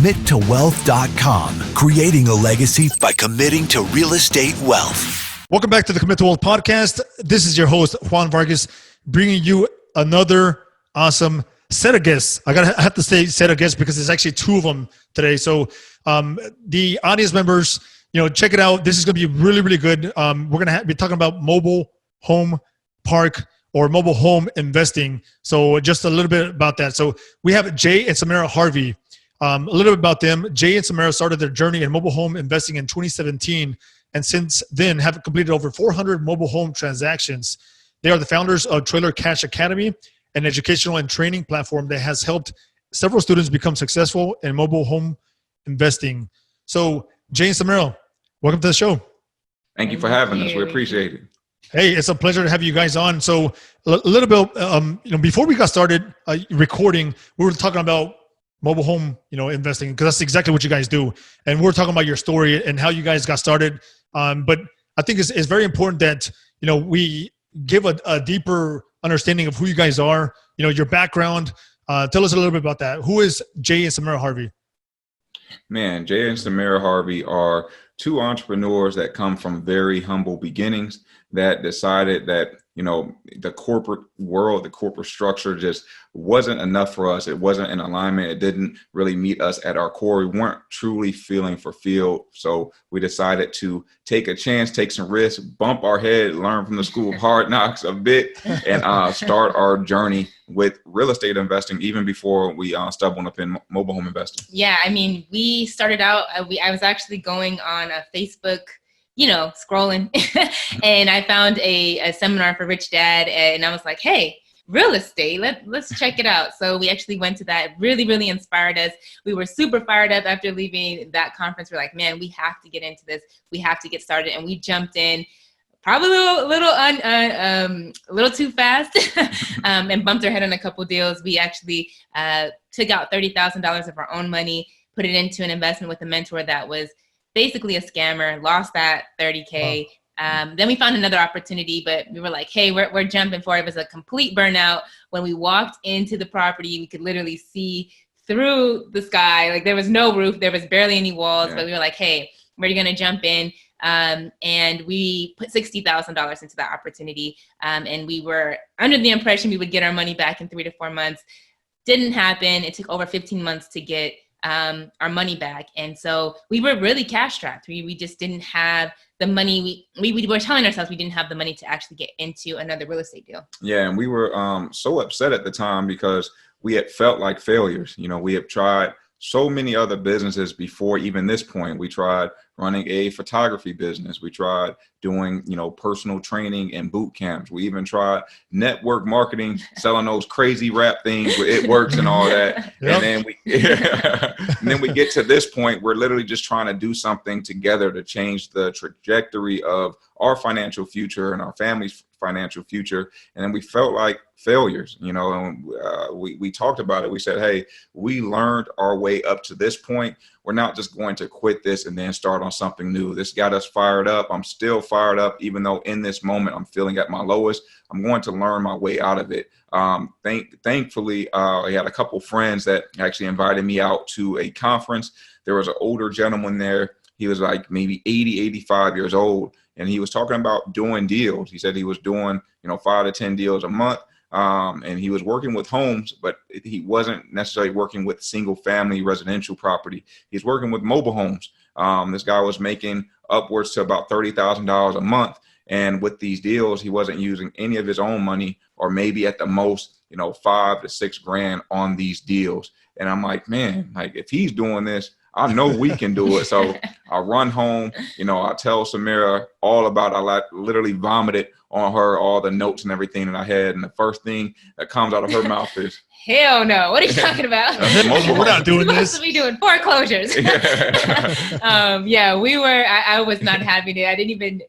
CommitToWealth.com, creating a legacy by committing to real estate wealth. Welcome back to the Commit to Wealth podcast. This is your host, Juan Vargas, bringing you another awesome set of guests. I have to say set of guests because there's actually two of them today. So the audience members, check it out. This is going to be really, really good. We're going to be talking about mobile home park or mobile home investing. So just a little bit about that. So we have Jay and Samera Harvey. A little bit about them. Jay and Samera started their journey in mobile home investing in 2017, and since then have completed over 400 mobile home transactions. They are the founders of Trailer Cash Academy, an educational and training platform that has helped several students become successful in mobile home investing. So Jay and Samera, welcome to the show. Thank you for having us. We appreciate it. Hey, it's a pleasure to have you guys on. So a little bit, before we got started recording, we were talking about mobile home, investing, because that's exactly what you guys do. And we're talking about your story and how you guys got started. But I think it's very important that, we give a deeper understanding of who you guys are, your background. Tell us a little bit about that. Who is Jay and Samera Harvey? Man, Jay and Samera Harvey are two entrepreneurs that come from very humble beginnings that decided that, the corporate world, the corporate structure just wasn't enough for us. It wasn't in alignment. It didn't really meet us at our core. We weren't truly feeling fulfilled. So we decided to take a chance, take some risks, bump our head, learn from the school of hard knocks a bit, and start our journey with real estate investing even before we stumbled up in mobile home investing. Yeah, we started out, I was actually going on a Facebook, scrolling, and I found a seminar for Rich Dad, and I was like, hey, real estate, let's check it out. So we actually went to that. It really, really inspired us. We were super fired up after leaving that conference. We're like, man, we have to get into this. We have to get started. And we jumped in probably a little too fast and bumped our head on a couple deals. We actually took out $30,000 of our own money, put it into an investment with a mentor that was basically a scammer, lost that $30K. Wow. Then we found another opportunity, but we were like, hey, we're jumping for it. It was a complete burnout. When we walked into the property, we could literally see through the sky. Like there was no roof, there was barely any walls, but we were like, hey, we're going to jump in. And we put $60,000 into that opportunity. And we were under the impression we would get our money back in 3 to 4 months. Didn't happen. It took over 15 months to get our money back. And so we were really cash strapped. We just didn't have the money. We were telling ourselves we didn't have the money to actually get into another real estate deal. Yeah. And we were so upset at the time because we had felt like failures. We have tried so many other businesses before even this point. We tried running a photography business. We tried doing, personal training and boot camps. We even tried network marketing, selling those crazy rap things where it works and all that. Yep. And then we get to this point, we're literally just trying to do something together to change the trajectory of our financial future and our family's financial future. And then we felt like failures, and we talked about it. We said, hey, we learned our way up to this point. We're not just going to quit this and then start on something new. This got us fired up. I'm still fired up, even though in this moment I'm feeling at my lowest. I'm going to learn my way out of it. Thankfully, I had a couple friends that actually invited me out to a conference. There was an older gentleman there. He was like maybe 80, 85 years old. And he was talking about doing deals. He said he was doing, 5 to 10 deals a month. And he was working with homes, but he wasn't necessarily working with single family residential property. He's working with mobile homes. This guy was making upwards to about $30,000 a month. And with these deals, he wasn't using any of his own money, or maybe at the most, $5 to $6 grand on these deals. And I'm like, man, like if he's doing this, I know we can do it. So I run home, I tell Samera all about it. I literally vomited on her all the notes and everything that I had. And the first thing that comes out of her mouth is, hell no. What are you talking about? We're not doing this. Supposed to be doing foreclosures. I was not having it.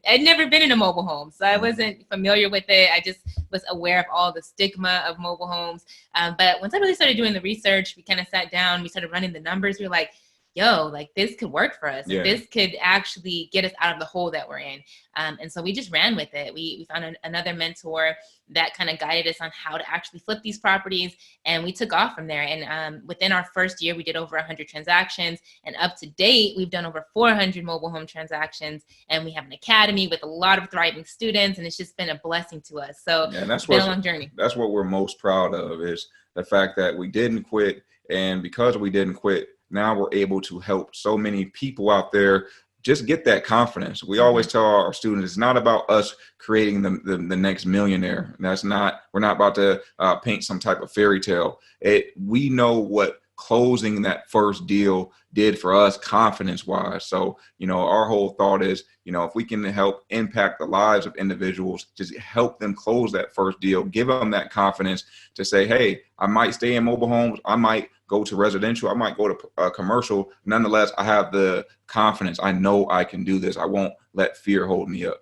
I'd never been in a mobile home, so I wasn't familiar with it. I just was aware of all the stigma of mobile homes. But once I really started doing the research, we kind of sat down, we started running the numbers. We were like, yo, like this could work for us. Yeah. This could actually get us out of the hole that we're in. And so we just ran with it. We found another mentor that kind of guided us on how to actually flip these properties. And we took off from there. And within our first year, we did over 100 transactions. And up to date, we've done over 400 mobile home transactions. And we have an academy with a lot of thriving students. And it's just been a blessing to us. So it's been a long journey. That's what we're most proud of, is the fact that we didn't quit. And because we didn't quit, now we're able to help so many people out there just get that confidence. We always tell our students, it's not about us creating the next millionaire. We're not about to paint some type of fairy tale. We know what closing that first deal did for us confidence wise. So, our whole thought is, if we can help impact the lives of individuals, just help them close that first deal, give them that confidence to say, hey, I might stay in mobile homes, I might go to residential, I might go to commercial. Nonetheless, I have the confidence. I know I can do this. I won't let fear hold me up.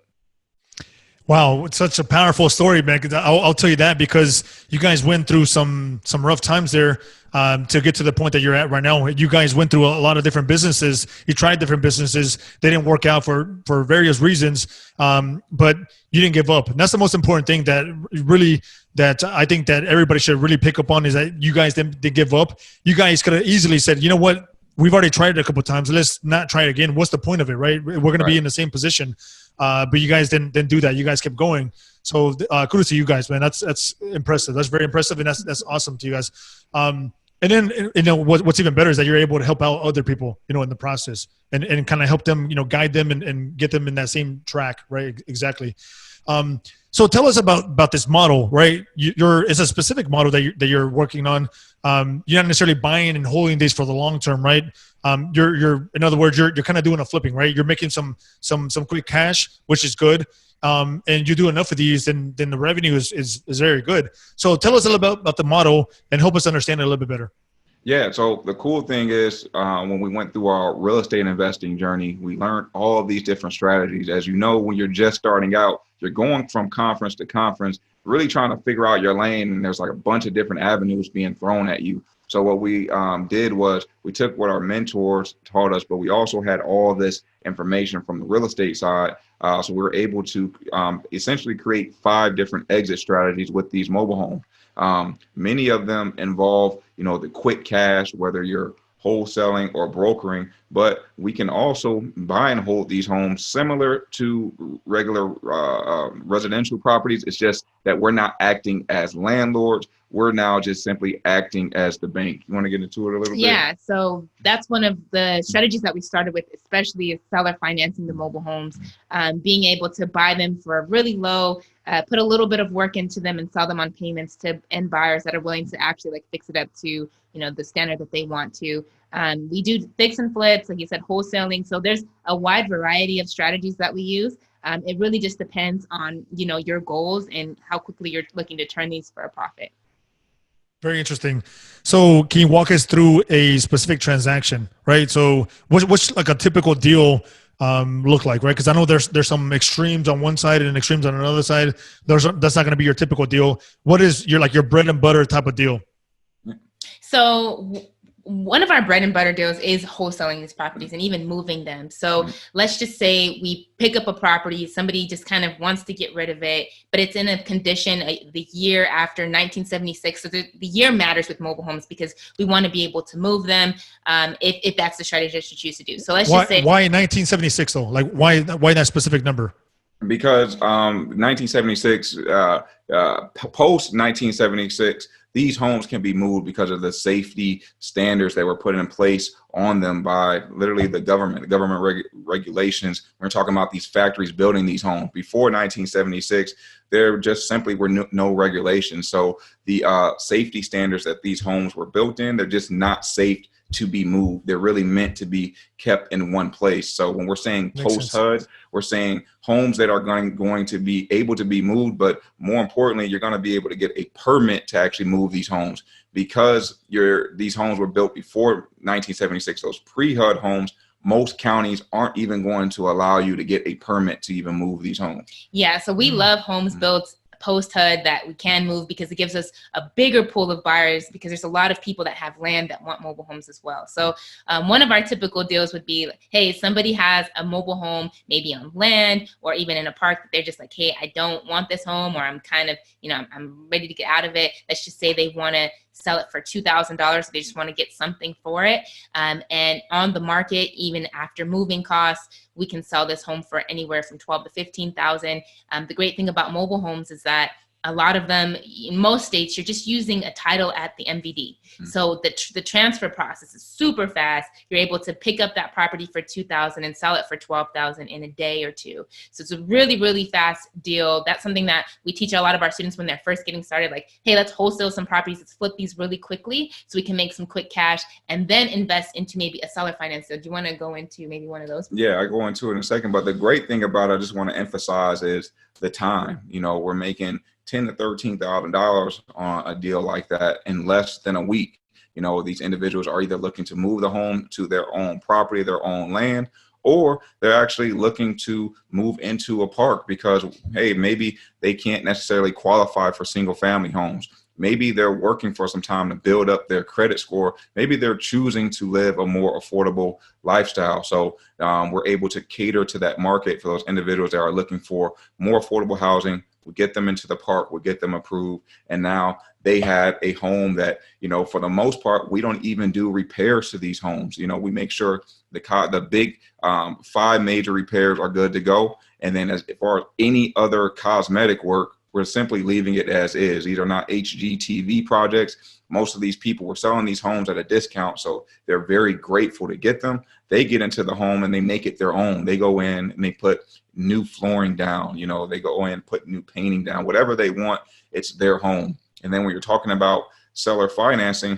Wow, it's such a powerful story, man. I'll tell you that, because you guys went through some rough times there to get to the point that you're at right now. You guys went through a lot of different businesses. You tried different businesses. They didn't work out for various reasons, but you didn't give up. And that's the most important thing that I think that everybody should really pick up on, is that you guys didn't give up. You guys could have easily said, you know what? We've already tried it a couple of times. Let's not try it again. What's the point of it, right? We're going to be in the same position. But you guys didn't do that. You guys kept going. So kudos to you guys, man. That's impressive. That's very impressive, and that's awesome to you guys. And then what's even better is that you're able to help out other people, in the process, and kind of help them, guide them and get them in that same track, right? Exactly. So tell us about this model, right? It's a specific model that you're working on. You're not necessarily buying and holding these for the long term, right? You're in other words, you're kind of doing a flipping, right? You're making some quick cash, which is good. And you do enough of these, then the revenue is very good. So tell us a little bit about the model and help us understand it a little bit better. Yeah. So the cool thing is, when we went through our real estate investing journey, we learned all of these different strategies. As you know, when you're just starting out, you're going from conference to conference, really trying to figure out your lane. And there's like a bunch of different avenues being thrown at you. So what we did was we took what our mentors taught us, but we also had all this information from the real estate side. So we were able to essentially create 5 different exit strategies with these mobile homes. Many of them involve, the quick cash, whether you're wholesaling or brokering, but we can also buy and hold these homes similar to regular residential properties. It's just that we're not acting as landlords. We're now just simply acting as the bank. You want to get into it a little bit? Yeah, so that's one of the strategies that we started with, especially is seller financing the mobile homes, being able to buy them for really low, put a little bit of work into them and sell them on payments to end buyers that are willing to actually fix it up to, the standard that they want to. We do fix and flips, like you said, wholesaling. So there's a wide variety of strategies that we use. It really just depends on, your goals and how quickly you're looking to turn these for a profit. Very interesting. So can you walk us through a specific transaction, right? So what's like a typical deal look like, right? Because I know there's some extremes on one side and extremes on another side. That's not going to be your typical deal. What is your bread and butter type of deal? So one of our bread and butter deals is wholesaling these properties and even moving them. So let's just say we pick up a property, somebody just kind of wants to get rid of it, but it's in a condition the year after 1976. So the year matters with mobile homes because we want to be able to move them if that's the strategy that you choose to do. So let's just say— Why 1976 though? Like why that specific number? Because 1976, post 1976, these homes can be moved because of the safety standards that were put in place on them by literally the government regulations. We're talking about these factories building these homes. Before 1976, there just simply were no regulations. So the safety standards that these homes were built in, they're just not safe to be moved. They're really meant to be kept in one place. So when we're saying post-HUD, we're saying homes that are going to be able to be moved, but more importantly, you're going to be able to get a permit to actually move these homes because these homes were built before 1976. Those pre-HUD homes, most counties aren't even going to allow you to get a permit to even move these homes. Yeah, so we love homes built post HUD that we can move, because it gives us a bigger pool of buyers, because there's a lot of people that have land that want mobile homes as well. So one of our typical deals would be, hey, somebody has a mobile home, maybe on land or even in a park, that they're just like, hey, I don't want this home, or I'm kind of, I'm ready to get out of it. Let's just say they want to sell it for $2,000. They just want to get something for it. And on the market, even after moving costs, we can sell this home for anywhere from $12,000 to $15,000. The great thing about mobile homes is that a lot of them, in most states, you're just using a title at the MVD. So the transfer process is super fast. You're able to pick up that property for $2,000 and sell it for $12,000 in a day or two. So it's a really, really fast deal. That's something that we teach a lot of our students when they're first getting started. Like, hey, let's wholesale some properties. Let's flip these really quickly so we can make some quick cash and then invest into maybe a seller finance deal. Do you want to go into maybe one of those? Yeah, I go into it in a second. But the great thing about it, I just want to emphasize, is the time. We're making $10,000 to $13,000 on a deal like that in less than a week. These individuals are either looking to move the home to their own property, their own land, or they're actually looking to move into a park because, hey, maybe they can't necessarily qualify for single family homes. Maybe they're working for some time to build up their credit score. Maybe they're choosing to live a more affordable lifestyle. So we're able to cater to that market for those individuals that are looking for more affordable housing. We get them into the park, we get them approved, and now they have a home that, for the most part, we don't even do repairs to these homes. We make sure the big 5 major repairs are good to go. And then as far as any other cosmetic work, we're simply leaving it as is. These are not HGTV projects. Most of these people were selling these homes at a discount, so they're very grateful to get them. They get into the home and they make it their own. They go in and they put new flooring down. They go in and put new painting down. Whatever they want, it's their home. And then when you're talking about seller financing,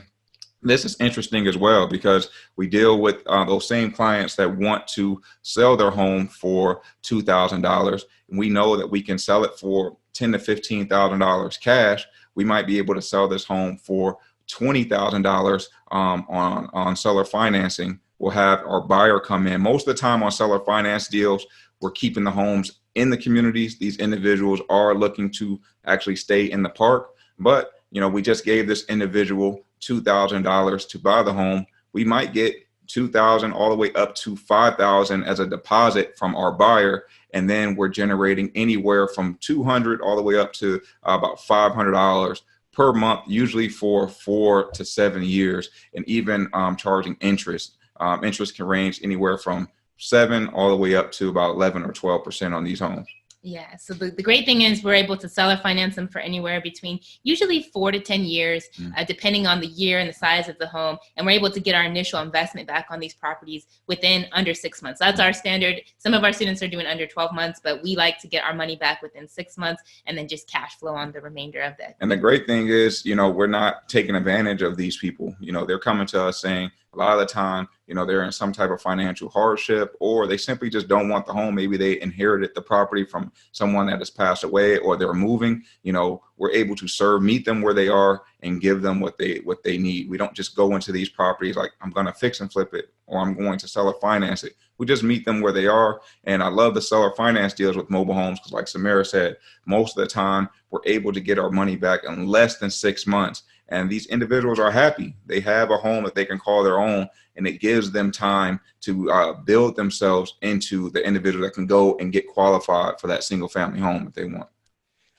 this is interesting as well, because we deal with those same clients that want to sell their home for $2,000. And we know that we can sell it for $10,000 to $15,000 cash. We might be able to sell this home for $20,000 on seller financing. We'll have our buyer come in. Most of the time on seller finance deals, we're keeping the homes in the communities. These individuals are looking to actually stay in the park. But, we just gave this individual $2,000 to buy the home. We might get $2,000 all the way up to $5,000 as a deposit from our buyer. And then we're generating anywhere from $200 all the way up to about $500 per month, usually for 4 to 7 years, and even charging interest. Interest can range anywhere from 7 all the way up to about 11 or 12% on these homes. Yeah. So the great thing is we're able to seller finance them for anywhere between usually 4 to 10 years, depending on the year and the size of the home. And we're able to get our initial investment back on these properties within under 6 months. That's our standard. Some of our students are doing under 12 months, but we like to get our money back within 6 months and then just cash flow on the remainder of that. And the great thing is, we're not taking advantage of these people. They're coming to us saying, a lot of the time, they're in some type of financial hardship, or they simply just don't want the home. Maybe they inherited the property from someone that has passed away, or they're moving. We're able to meet them where they are and give them what they need. We don't just go into these properties like, I'm going to fix and flip it, or I'm going to seller finance it. We just meet them where they are. And I love the seller finance deals with mobile homes because, like Samera said, most of the time we're able to get our money back in less than 6 months. And these individuals are happy. They have a home that they can call their own, and it gives them time to build themselves into the individual that can go and get qualified for that single family home that they want.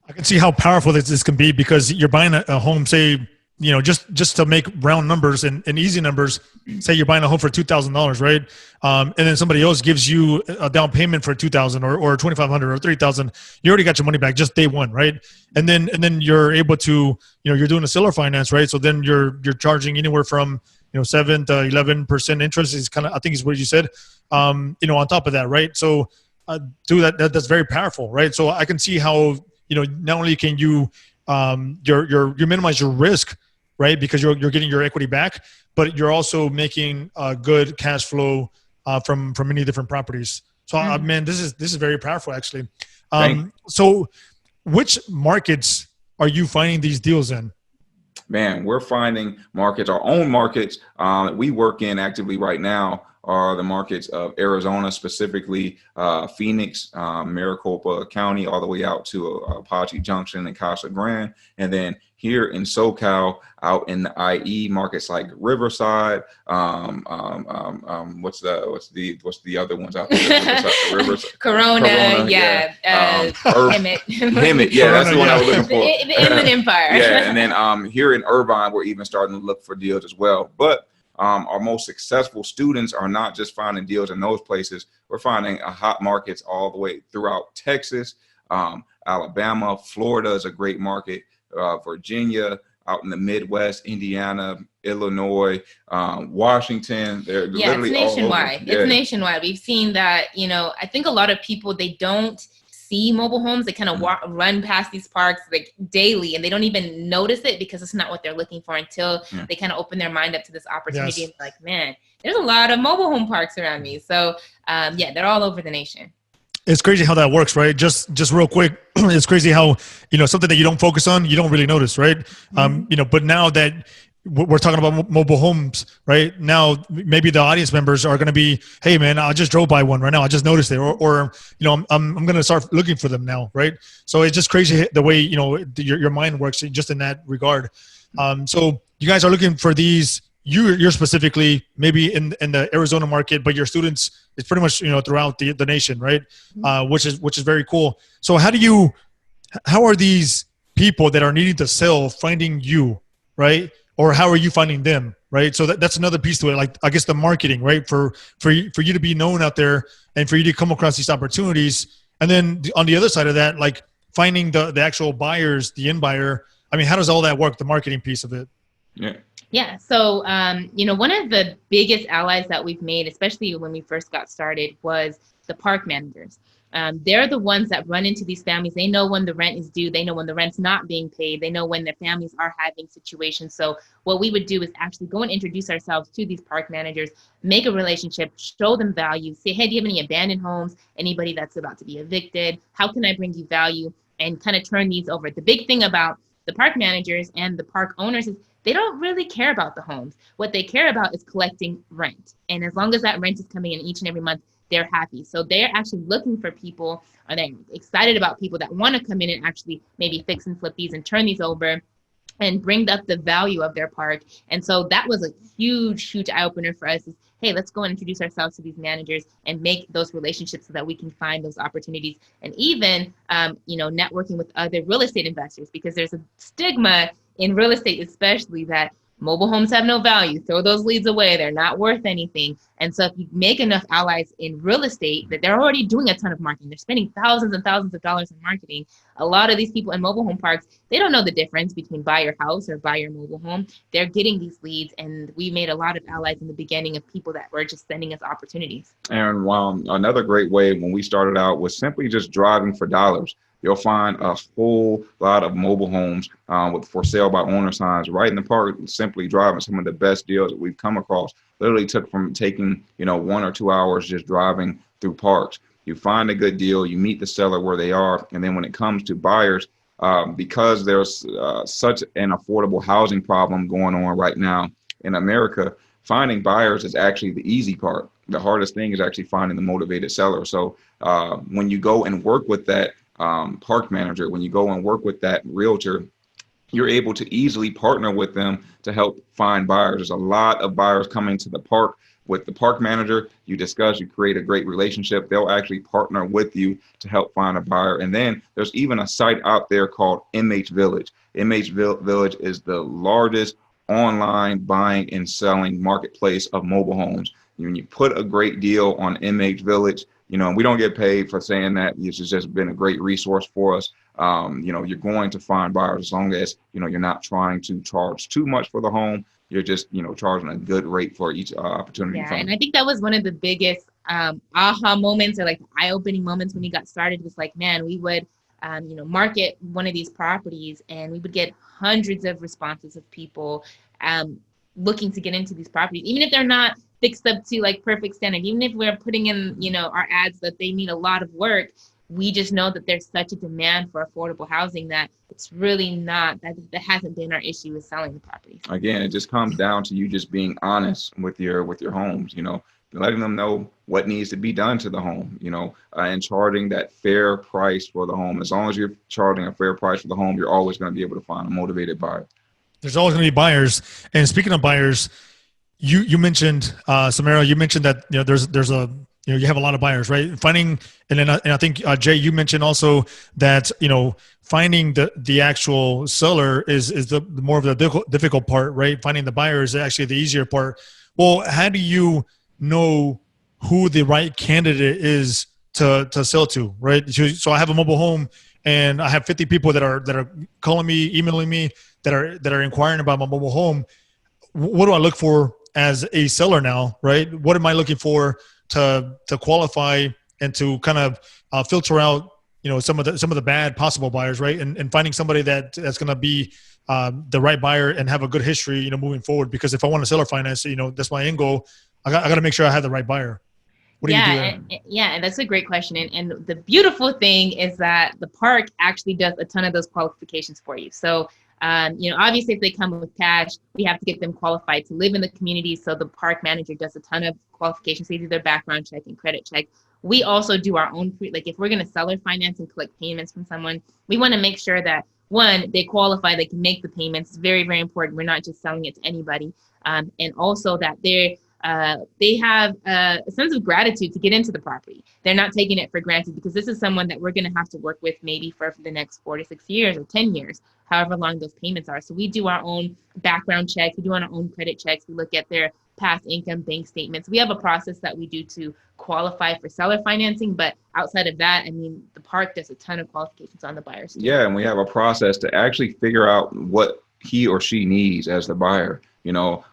I can see how powerful this can be, because you're buying a home, say, just to make round numbers and easy numbers, say you're buying a home for $2,000, right? And then somebody else gives you a down payment for $2,000 or $2,500 or $3,000. You already got your money back just day one, right? And then you're able to, you're doing a seller finance, right? So then you're charging anywhere from 7 to 11% interest is kind of, I think is what you said. On top of that, right? So that's very powerful, right? So I can see how not only can you you minimize your risk, right? Because you're getting your equity back, but you're also making good cash flow from many different properties. So man, this is very powerful, actually. So which markets are you finding these deals in? Man, we're finding markets, our own markets that we work in actively right now are the markets of Arizona, specifically Phoenix, Maricopa County, all the way out to Apache Junction and Casa Grande. And then here in SoCal, out in the IE markets like Riverside, what's the other ones out there? Riverside, Corona, yeah. Hemet, yeah, that's the one I was looking for. The Inland Empire. Yeah, and then here in Irvine, we're even starting to look for deals as well. But our most successful students are not just finding deals in those places. We're finding hot markets all the way throughout Texas, Alabama, Florida is a great market, Virginia, out in the Midwest, Indiana, Illinois, Washington. They're literally it's nationwide. all over. It's nationwide. We've seen that, I think a lot of people, they don't see mobile homes. They kind of run past these parks like daily, and they don't even notice it because it's not what they're looking for until they kind of open their mind up to this opportunity. Yes. And like, man, there's a lot of mobile home parks around me. So they're all over the nation. It's crazy how that works, right? Just real quick, it's crazy how, something that you don't focus on, you don't really notice, right? But now that we're talking about mobile homes, right? Now, maybe the audience members are going to be, hey man, I just drove by one right now. I just noticed it. Or I'm going to start looking for them now, right? So it's just crazy the way, your mind works just in that regard. So you guys are looking for these, you're specifically maybe in the Arizona market, but your students, it's pretty much, throughout the nation, right? Which is very cool. So how are these people that are needing to sell finding you, right? Or how are you finding them, right? So that's another piece to it. Like, I guess the marketing, right? For you to be known out there and for you to come across these opportunities. And then on the other side of that, like finding the actual buyers, the end buyer. I mean, how does all that work? The marketing piece of it. Yeah. So, one of the biggest allies that we've made, especially when we first got started, was the park managers. They're the ones that run into these families. They know when the rent is due. They know when the rent's not being paid. They know when their families are having situations. So what we would do is actually go and introduce ourselves to these park managers, make a relationship, show them value, say, hey, do you have any abandoned homes? Anybody that's about to be evicted? How can I bring you value? And kind of turn these over. The big thing about the park managers and the park owners is they don't really care about the homes. What they care about is collecting rent. And as long as that rent is coming in each and every month, they're happy. So they're actually looking for people, or they're excited about people that want to come in and actually maybe fix and flip these and turn these over and bring up the value of their park. And so that was a huge, huge eye opener for us is, hey, let's go and introduce ourselves to these managers and make those relationships so that we can find those opportunities. And even, networking with other real estate investors, because there's a stigma in real estate, especially, that mobile homes have no value. Throw those leads away. They're not worth anything. And so if you make enough allies in real estate, that they're already doing a ton of marketing. They're spending thousands and thousands of dollars in marketing. A lot of these people in mobile home parks, they don't know the difference between buy your house or buy your mobile home. They're getting these leads. And we made a lot of allies in the beginning of people that were just sending us opportunities. And another great way when we started out was simply just driving for dollars. You'll find a whole lot of mobile homes with for sale by owner signs right in the park, simply driving. Some of the best deals that we've come across literally took from taking, 1 or 2 hours just driving through parks. You find a good deal, you meet the seller where they are. And then when it comes to buyers, because there's such an affordable housing problem going on right now in America, finding buyers is actually the easy part. The hardest thing is actually finding the motivated seller. So when you go and work with that park manager, when you go and work with that realtor, you're able to easily partner with them to help find buyers. There's a lot of buyers coming to the park with the park manager. You discuss, you create a great relationship. They'll actually partner with you to help find a buyer. And then there's even a site out there called MH Village. MH Village is the largest online buying and selling marketplace of mobile homes. When you put a great deal on MH Village, we don't get paid for saying that. It's just been a great resource for us. You're going to find buyers as long as, you're not trying to charge too much for the home. You're just, charging a good rate for each opportunity. Yeah, and I think that was one of the biggest aha moments, or like eye-opening moments when we got started. Was like, man, we would, market one of these properties, and we would get hundreds of responses of people looking to get into these properties, even if they're not fixed up to like perfect standard, even if we're putting in, our ads that they need a lot of work. We just know that there's such a demand for affordable housing that it's really not, that hasn't been our issue with selling the properties. Again, it just comes down to you just being honest with your homes. letting them know what needs to be done to the home, and charging that fair price for the home. As long as you're charging a fair price for the home, you're always going to be able to find a motivated buyer. There's always going to be buyers. And speaking of buyers, you mentioned, Samera, you mentioned that, there's a, you have a lot of buyers, right? Finding, and I think, Jay, you mentioned also that, finding the actual seller is the more of the difficult part, right? Finding the buyer is actually the easier part. Well, how do you know who the right candidate is to sell to, right? So I have a mobile home and I have 50 people that are calling me, emailing me, that are inquiring about my mobile home. What do I look for as a seller now, right? What am I looking for to qualify and to kind of filter out, some of the bad possible buyers, right? And finding somebody that's going to be the right buyer and have a good history, moving forward. Because if I want to seller finance, that's my end goal. I got to make sure I have the right buyer. What do you do? And that's a great question. And the beautiful thing is that the park actually does a ton of those qualifications for you. So, obviously if they come with cash, we have to get them qualified to live in the community. So the park manager does a ton of qualifications. They do their background check and credit check. We also do our own if we're going to seller finance and collect payments from someone, we want to make sure that, one, they qualify, they can make the payments. It's very, very important. We're not just selling it to anybody. And also that they have a sense of gratitude to get into the property. They're not taking it for granted, because this is someone that we're going to have to work with maybe for the next 4 to 6 years or 10 years, however long those payments are. So we do our own background checks. We do our own credit checks. We look at their past income, bank statements. We have a process that we do to qualify for seller financing. But outside of that, the park does a ton of qualifications on the buyers too. Yeah, and we have a process to actually figure out what he or she needs as the buyer.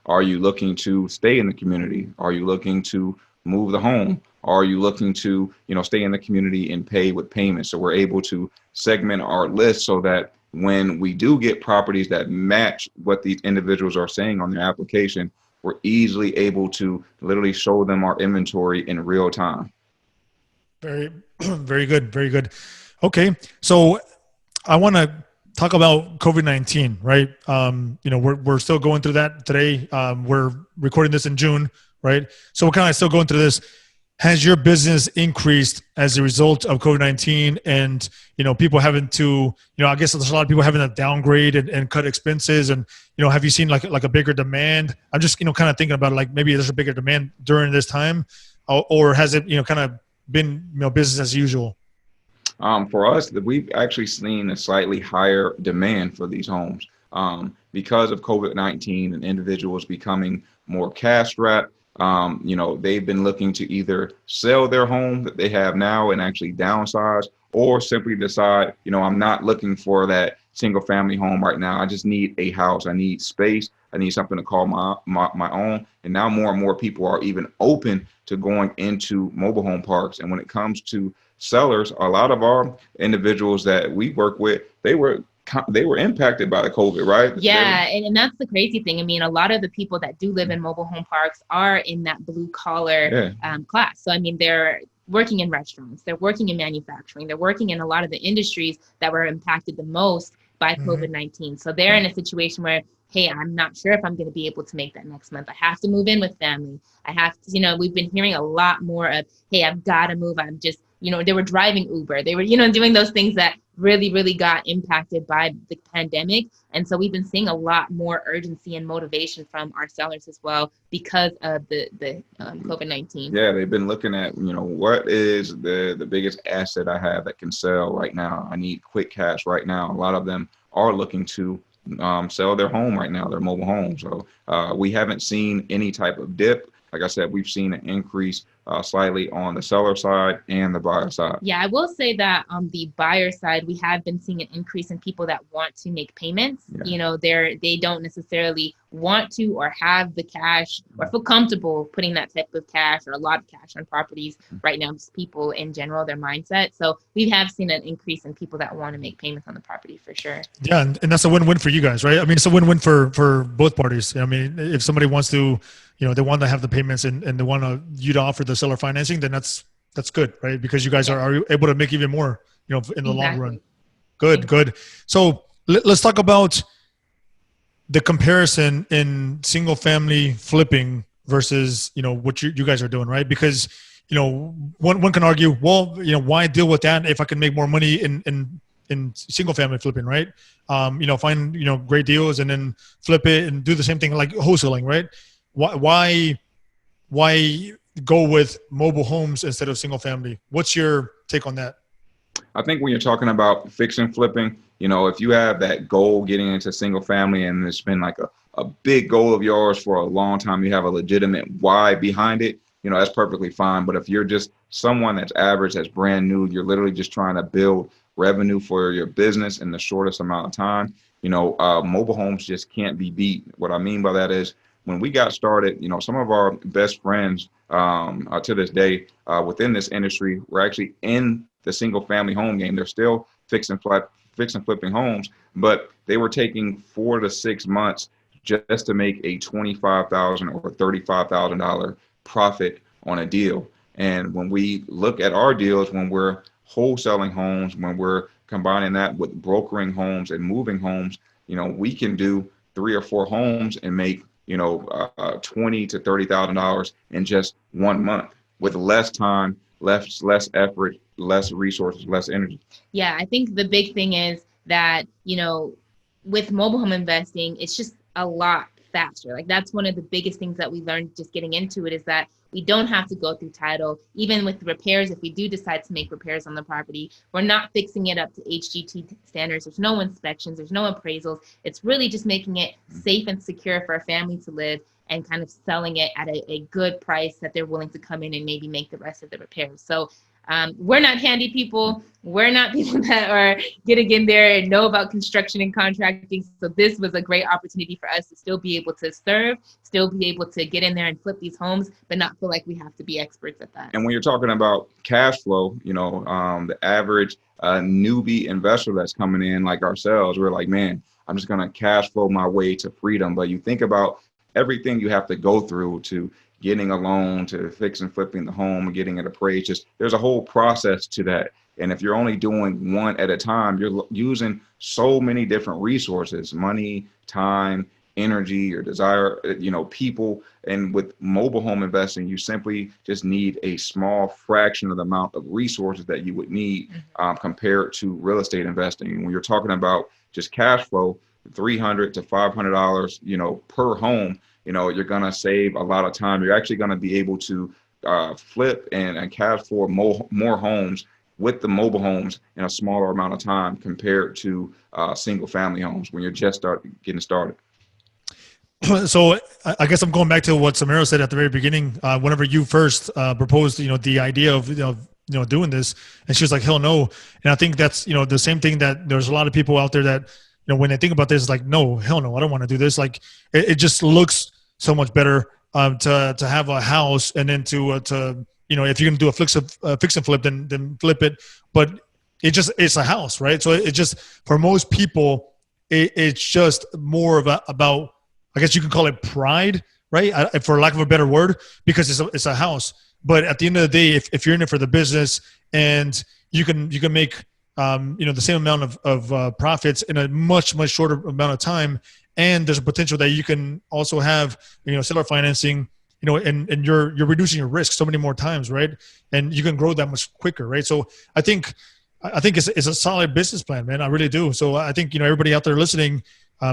Are you looking to stay in the community? Are you looking to move the home? Are you looking to, stay in the community and pay with payments? So we're able to segment our list so that when we do get properties that match what these individuals are saying on their application, we're easily able to literally show them our inventory in real time. Very, very good. Very good. Okay. So I want to talk about COVID-19, right? We're still going through that today. We're recording this in June, right? So we're kind of still going through this. Has your business increased as a result of COVID-19 and, people having to, I guess there's a lot of people having to downgrade and cut expenses and, have you seen like a bigger demand? I'm just, kind of thinking about maybe there's a bigger demand during this time or has it, kind of been, business as usual? For us, we've actually seen a slightly higher demand for these homes because of COVID-19 and individuals becoming more cash strapped. They've been looking to either sell their home that they have now and actually downsize, or simply decide, I'm not looking for that single family home right now. I just need a house. I need space. I need something to call my own. And now more and more people are even open to going into mobile home parks. And when it comes to sellers, a lot of our individuals that we work with, they were impacted by the COVID, right? Yeah, and that's the crazy thing. A lot of the people that do live in mobile home parks are in that blue collar class. So, they're working in restaurants, they're working in manufacturing, they're working in a lot of the industries that were impacted the most by COVID-19. So they're in a situation where, hey, I'm not sure if I'm going to be able to make that next month. I have to move in with family. I have to, we've been hearing a lot more of, hey, I've got to move. I'm just, they were driving Uber. They were, doing those things that really, really got impacted by the pandemic. And so we've been seeing a lot more urgency and motivation from our sellers as well because of the COVID-19. Yeah, they've been looking at, what is the biggest asset I have that can sell right now? I need quick cash right now. A lot of them are looking to sell their home right now, their mobile home. So we haven't seen any type of dip. Like I said, we've seen an increase slightly on the seller side and the buyer side. Yeah, I will say that on the buyer side, we have been seeing an increase in people that want to make payments. Yeah. They don't necessarily want to or have the cash or feel comfortable putting that type of cash or a lot of cash on properties right now. Just people in general, their mindset. So we have seen an increase in people that want to make payments on the property for sure. Yeah, and that's a win-win for you guys, right? It's a win-win for both parties. If somebody wants to, they want to have the payments and they want you to offer the seller financing, then that's good, right? Because you guys are able to make even more, in the long run. Good. So let's talk about the comparison in single family flipping versus, what you guys are doing, right? Because, one can argue, well, why deal with that if I can make more money in single family flipping, right? Find, great deals and then flip it and do the same thing like wholesaling, right? Why go with mobile homes instead of single family? What's your take on that? I think when you're talking about fix and flipping, if you have that goal getting into single family and it's been like a big goal of yours for a long time, you have a legitimate why behind it, that's perfectly fine. But if you're just someone that's average, that's brand new, you're literally just trying to build revenue for your business in the shortest amount of time, mobile homes just can't be beat. What I mean by that is when we got started, some of our best friends to this day within this industry were actually in the single family home game. They're still fix and flipping homes, but they were taking 4 to 6 months just to make a $25,000 or $35,000 profit on a deal. And when we look at our deals, when we're wholesaling homes, when we're combining that with brokering homes and moving homes, we can do 3 or 4 homes and make $20,000 to $30,000 in just 1 month with less time, less effort, less resources, less energy. Yeah, I think the big thing is that, with mobile home investing, it's just a lot faster. Like that's one of the biggest things that we learned just getting into it is that we don't have to go through title. Even with repairs, if we do decide to make repairs on the property, we're not fixing it up to HGT standards. There's no inspections, there's no appraisals. It's really just making it safe and secure for a family to live and kind of selling it at a good price that they're willing to come in and maybe make the rest of the repairs. So we're not handy people. We're not people that are getting in there and know about construction and contracting. So this was a great opportunity for us to still be able to serve, still be able to get in there and flip these homes, but not feel like we have to be experts at that. And when you're talking about cash flow, the average newbie investor that's coming in like ourselves, we're like, man, I'm just going to cash flow my way to freedom. But you think about everything you have to go through to getting a loan, to fix and flipping the home, getting it appraised. Just there's a whole process to that. And if you're only doing one at a time, you're using so many different resources, money, time, energy, your desire, people. And with mobile home investing, you simply just need a small fraction of the amount of resources that you would need compared to real estate investing. And when you're talking about just cash flow, $300 to $500, per home, you're going to save a lot of time. You're actually going to be able to flip and cash for more homes with the mobile homes in a smaller amount of time compared to single family homes when you're just getting started. So I guess I'm going back to what Samera said at the very beginning. Whenever you first proposed, the idea of doing this, and she was like, "Hell no!" And I think that's the same thing that there's a lot of people out there that when they think about this, it's like, "No, hell no, I don't want to do this." Like it just looks so much better to have a house and then to if you're gonna do a fix and flip, then flip it. But it's a house, right? So it just for most people, it's just more of about. I guess you can call it pride, right? For lack of a better word, because it's a house. But at the end of the day, if you're in it for the business and you can make the same amount of profits in a much shorter amount of time, and there's a potential that you can also have seller financing, and you're reducing your risk so many more times, right? And you can grow that much quicker, right? So I think it's a solid business plan, man. I really do. So I think everybody out there listening.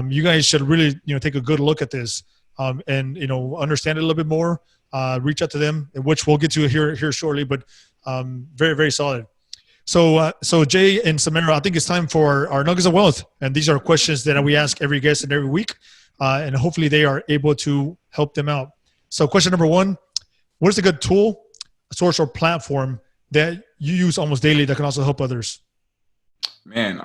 You guys should really, take a good look at this and, understand it a little bit more, reach out to them, which we'll get to here shortly, but very, very solid. So Jay and Samera, I think it's time for our Nuggets of Wealth. And these are questions that we ask every guest and every week, and hopefully they are able to help them out. So question number 1, what is a good tool, source, or platform that you use almost daily that can also help others? Man,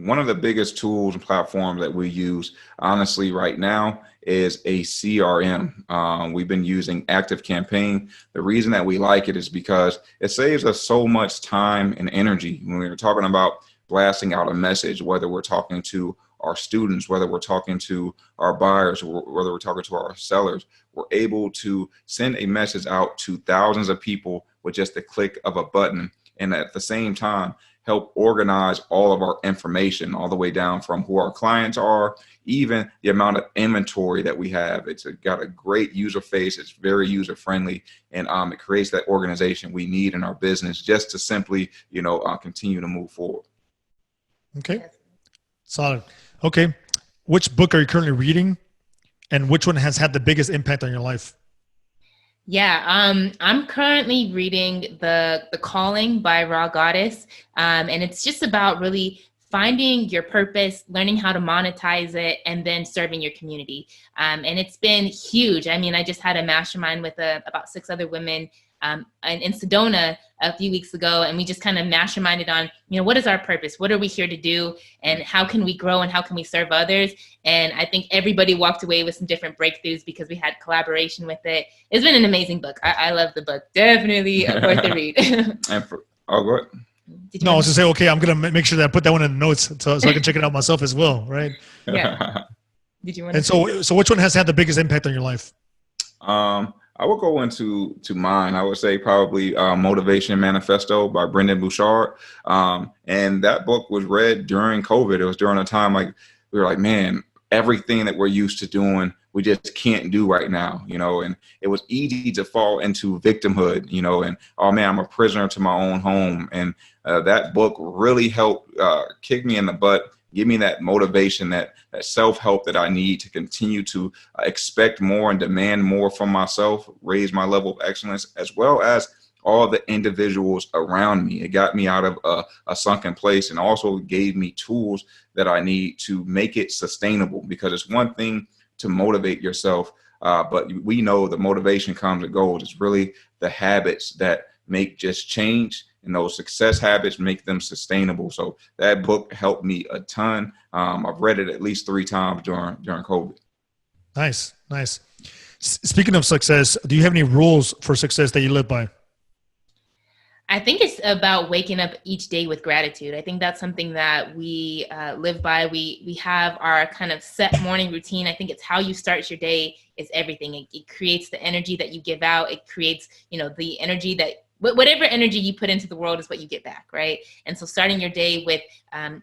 one of the biggest tools and platforms that we use, honestly, right now is a CRM. We've been using Active Campaign. The reason that we like it is because it saves us so much time and energy when we're talking about blasting out a message, whether we're talking to our students, whether we're talking to our buyers, whether we're talking to our sellers. We're able to send a message out to thousands of people with just the click of a button, and at the same time, help organize all of our information, all the way down from who our clients are, even the amount of inventory that we have. It's got a great user face. It's very user friendly, and it creates that organization we need in our business just to simply, continue to move forward. Okay. Solid. Okay. Which book are you currently reading, and which one has had the biggest impact on your life? Yeah, I'm currently reading the Calling by Vargas, and it's just about really finding your purpose, learning how to monetize it, and then serving your community. And it's been huge. I mean, I just had a mastermind with about 6 other women in Sedona a few weeks ago, and we just kind of masterminded on, what is our purpose? What are we here to do? And how can we grow and how can we serve others? And I think everybody walked away with some different breakthroughs because we had collaboration with it. It's been an amazing book. I love the book. Definitely worth the read. Go ahead. No, I was to say, okay, I'm going to make sure that I put that one in the notes so I can check it out myself as well, right? Yeah. Did you want to? And so which one has had the biggest impact on your life? I will go into mine. I would say probably Motivation Manifesto by Brendon Burchard. And that book was read during COVID. It was during a time like we were like, man, everything that we're used to doing, we just can't do right now, and it was easy to fall into victimhood, and, oh man, I'm a prisoner to my own home. And that book really helped kick me in the butt, give me that motivation, that self-help that I need to continue to expect more and demand more from myself, raise my level of excellence, as well as all the individuals around me. It got me out of a sunken place and also gave me tools that I need to make it sustainable, because it's one thing to motivate yourself, but we know the motivation comes and goes. It's really the habits that make just change, and those success habits make them sustainable. So that book helped me a ton. I've read it at least 3 times during COVID. Nice. Speaking of success, do you have any rules for success that you live by? I think it's about waking up each day with gratitude. I think that's something that we live by. We have our kind of set morning routine. I think it's how you start your day is everything. It creates the energy that you give out. It creates, the energy that whatever energy you put into the world is what you get back, right? And so starting your day with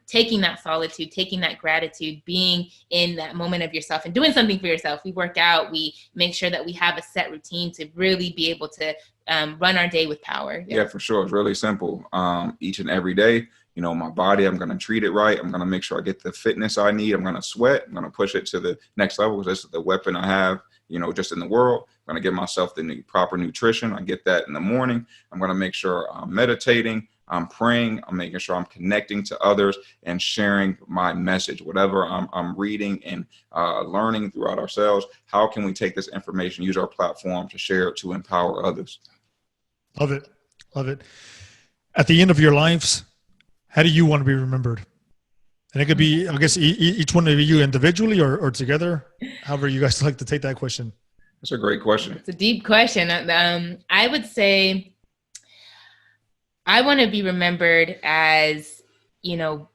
taking that solitude, taking that gratitude, being in that moment of yourself and doing something for yourself. We work out, we make sure that we have a set routine to really be able to run our day with power. Yeah, for sure. It's really simple. Each and every day, my body, I'm going to treat it right. I'm going to make sure I get the fitness I need. I'm going to sweat. I'm going to push it to the next level, because this is the weapon I have, just in the world. I'm going to give myself the proper nutrition. I get that in the morning. I'm going to make sure I'm meditating. I'm praying. I'm making sure I'm connecting to others and sharing my message, whatever I'm reading and learning throughout ourselves. How can we take this information, use our platform to share it, to empower others? Love it. At the end of your lives, how do you want to be remembered? And it could be, I guess, each one of you individually or together, however you guys like to take that question. That's a great question. It's a deep question. I would say I want to be remembered as,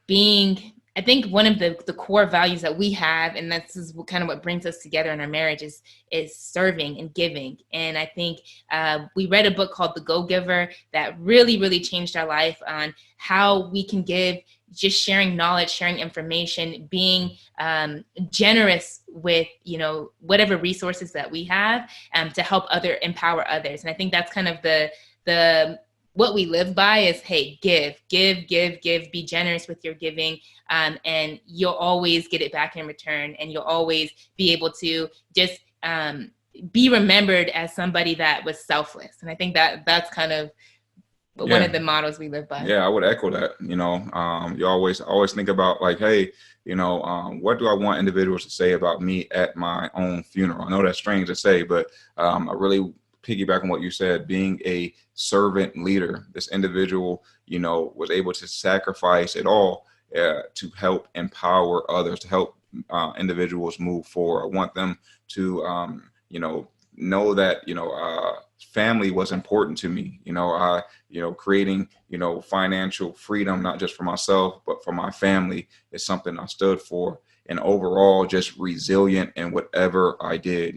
being, I think one of the core values that we have, and this is kind of what brings us together in our marriage, is serving and giving. And I think we read a book called The Go-Giver that really, really changed our life on how we can give, just sharing knowledge, sharing information, being generous with, whatever resources that we have to help empower others. And I think that's kind of the what we live by is, hey, give, be generous with your giving. And you'll always get it back in return. And you'll always be able to just be remembered as somebody that was selfless. And I think that's kind of one of the models we live by. Yeah, I would echo that. You always think about like, hey, what do I want individuals to say about me at my own funeral? I know that's strange to say, but I really piggyback on what you said, being a servant leader. This individual, was able to sacrifice it all to help empower others, to help individuals move forward. I want them to, know that, family was important to me. Creating, financial freedom, not just for myself, but for my family is something I stood for. And overall, just resilient in whatever I did,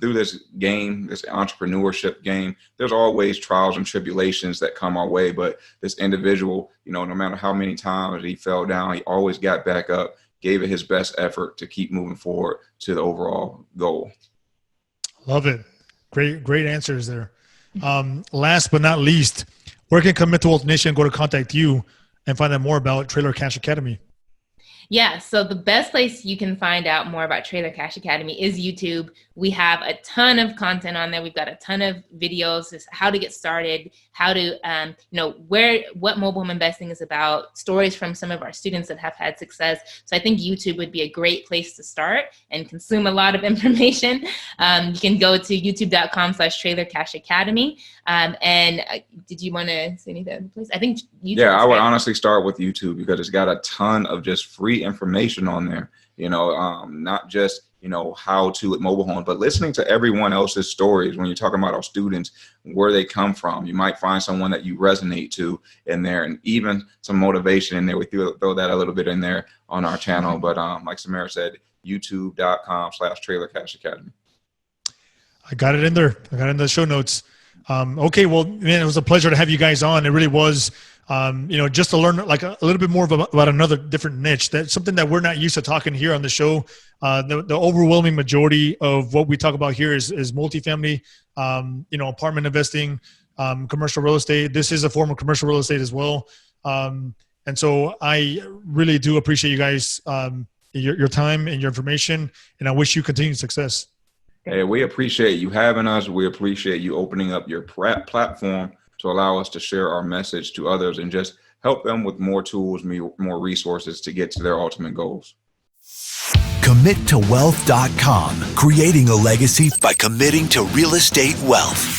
through this game, this entrepreneurship game, there's always trials and tribulations that come our way. But this individual, no matter how many times he fell down, he always got back up, gave it his best effort to keep moving forward to the overall goal. Love it. Great answers there. Last but not least, where can Commit to Wealth Nation go to contact you and find out more about Trailer Cash Academy? Yeah, so the best place you can find out more about Trailer Cash Academy is YouTube. We have a ton of content on there. We've got a ton of videos, just how to get started, how to, what mobile home investing is about, stories from some of our students that have had success. So I think YouTube would be a great place to start and consume a lot of information. You can go to youtube.com/Trailer Cash Academy. Did you want to say anything? Please, I think YouTube. Yeah, I would honestly start with YouTube because it's got a ton of just free information on there. Not just how to at mobile homes, but listening to everyone else's stories. When you're talking about our students, where they come from, you might find someone that you resonate to in there, and even some motivation in there. We throw that a little bit in there on our channel. But like Samera said, youtube.com/Trailer Cash Academy. I got it in there. I got it in the show notes. Okay, well, man, it was a pleasure to have you guys on. It really was. Just to learn like a little bit more about another different niche. That's something that we're not used to talking here on the show. The overwhelming majority of what we talk about here is multifamily, apartment investing, commercial real estate. This is a form of commercial real estate as well. And so I really do appreciate you guys, your time and your information, and I wish you continued success. Hey, we appreciate you having us. We appreciate you opening up your platform to allow us to share our message to others and just help them with more tools, more resources to get to their ultimate goals. CommitToWealth.com, creating a legacy by committing to real estate wealth.